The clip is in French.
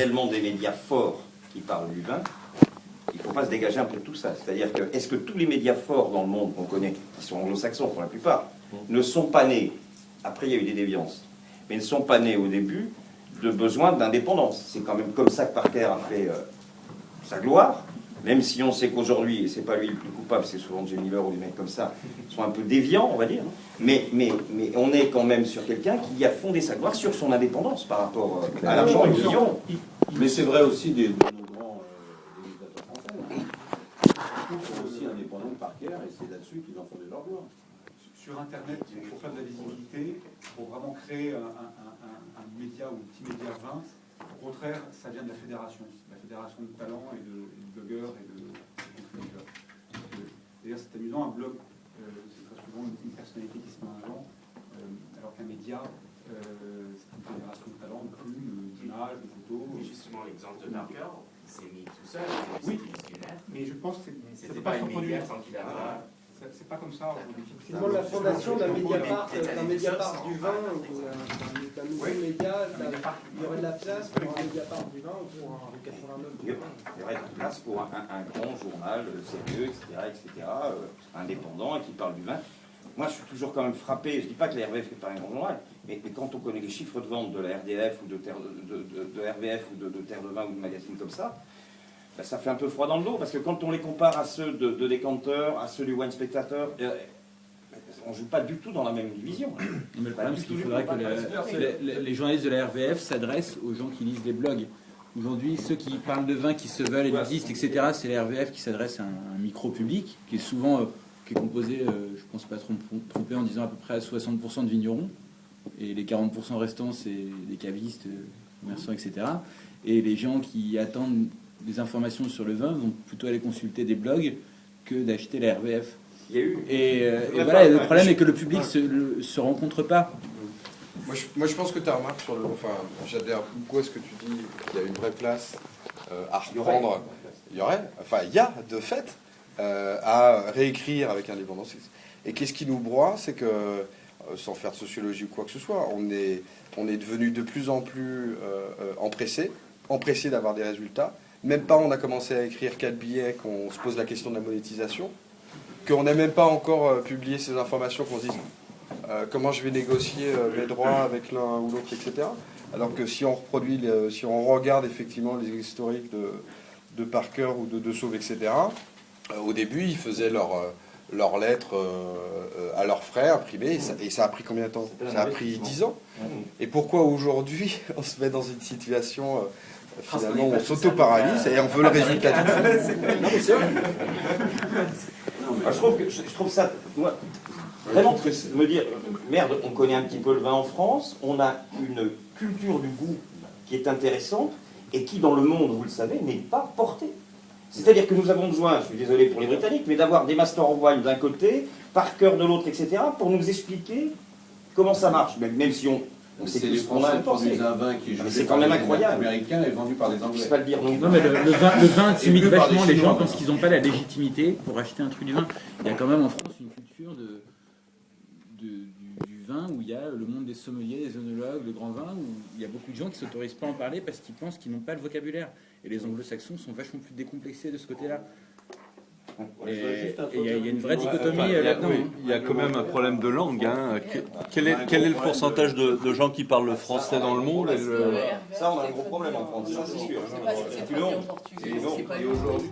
réellement des médias forts qui parlent du vin, il ne faut pas se dégager un peu de tout ça. C'est-à-dire que, est-ce que tous les médias forts dans le monde qu'on connaît, qui sont anglo-saxons pour la plupart, ne sont pas nés, après il y a eu des déviances, mais ne sont pas nés au début de besoin d'indépendance? C'est quand même comme ça que Parker a fait sa gloire, même si on sait qu'aujourd'hui, et c'est pas lui le plus coupable, c'est souvent Jim Miller ou des mecs comme ça, sont un peu déviants, on va dire, mais on est quand même sur quelqu'un qui a fondé sa gloire sur son indépendance par rapport à l'argent et au million. Mais c'est vrai aussi de nos grands législateurs français. Ils sont aussi indépendants de Parker et c'est là-dessus qu'ils ont fondé leur gloire. Sur Internet, pour faire de la visibilité, pour vraiment créer un média ou un petit média 20, au contraire, ça vient de la fédération de talents et de blogueurs et de contributeurs. D'ailleurs, c'est amusant, un blog, c'est très souvent une personnalité qui se met en avant, alors qu'un média, c'est une fédération de talents, de plumes, d'images, de photos. Mais justement, l'exemple de Parker, il s'est mis tout seul, oui, du net. mais je pense que C'était pas immédiat sans qu'il avait... C'est pas comme ça. C'est vraiment la fondation d'un Mediapart du vin, ou d'un nouveau média, il y aurait de la place pour un Mediapart du vin ou pour un 89 du vin. Il y aurait de la place pour un grand journal sérieux, etc., indépendant, et qui parle du vin. Moi, je suis toujours quand même frappé, je ne dis pas que la RVF n'est pas un grand journal, mais quand on connaît les chiffres de vente de la RDF ou de RVF ou de Terre de Vin ou de magazines comme ça, ben, ça fait un peu froid dans le dos, parce que quand on les compare à ceux de Decanter, à ceux du Wine Spectator, on ne joue pas du tout dans la même division. Mais le problème, c'est qu'il faudrait que les journalistes de la RVF s'adressent aux gens qui lisent des blogs. Aujourd'hui, ceux qui parlent de vin, qui se veulent élitistes, etc., c'est la RVF qui s'adresse à un micro-public, qui est souvent qui est composé, je ne pense pas tromper en disant à peu près à 60% de vignerons, et les 40% restants, c'est des cavistes, commerçants, etc. Et les gens qui attendent des informations sur le vin vont plutôt aller consulter des blogs que d'acheter la RVF. Et voilà, le problème est que le public se rencontre pas. Moi, je pense que tu as remarqué sur le... Enfin, j'adhère beaucoup à ce que tu dis, qu'il y a une vraie place à reprendre. Il y a, de fait, à réécrire avec indépendance. Et qu'est-ce qui nous broie, c'est que, sans faire de sociologie ou quoi que ce soit, on est devenu de plus en plus empressé d'avoir des résultats. Même pas on a commencé à écrire 4 billets qu'on se pose la question de la monétisation, qu'on n'a même pas encore publié ces informations, qu'on se dise comment je vais négocier mes droits avec l'un ou l'autre, etc. Alors que si on reproduit, si on regarde effectivement les historiques de Parker ou de Sauve, etc., au début ils faisaient leurs lettres à leurs frères imprimées, et ça a pris combien de temps? Ça a pris 10 ans. Et pourquoi aujourd'hui on se met dans une situation... finalement, on s'auto-paralyse et on veut le résultat tout de suite. Non, mais c'est vrai. Je trouve ça, moi, vraiment triste de me dire, merde, on connaît un petit peu le vin en France, on a une culture du goût qui est intéressante et qui, dans le monde, vous le savez, n'est pas portée. C'est-à-dire que nous avons besoin, je suis désolé pour les Britanniques, mais d'avoir des Master of Wine d'un côté, Parker de l'autre, etc., pour nous expliquer comment ça marche, même si on sait C'est tout les ce qu'on a Français pensé. produisent un vin qui est Mais jugé c'est quand par même les incroyable. Américains et vendu par les Je ne Anglais. sais pas le dire non. Non, mais le vin intimide Et plus par vachement des les gens Chinois, parce qu'ils n'ont pas la légitimité pour acheter un truc du vin. Il y a quand même en France une culture du vin où il y a le monde des sommeliers, des œnologues, le grand vin, où il y a beaucoup de gens qui ne s'autorisent pas à en parler parce qu'ils pensent qu'ils n'ont pas le vocabulaire. Et les anglo-saxons sont vachement plus décomplexés de ce côté-là. Et il y a une vraie dichotomie là-dedans. Il y a quand même un problème de langue. Hein. Quel est le pourcentage de gens qui parlent le français dans le monde Ça, on a un gros problème en France, ça c'est sûr. C'est pas une honte. en portugais, c'est pas Et aujourd'hui...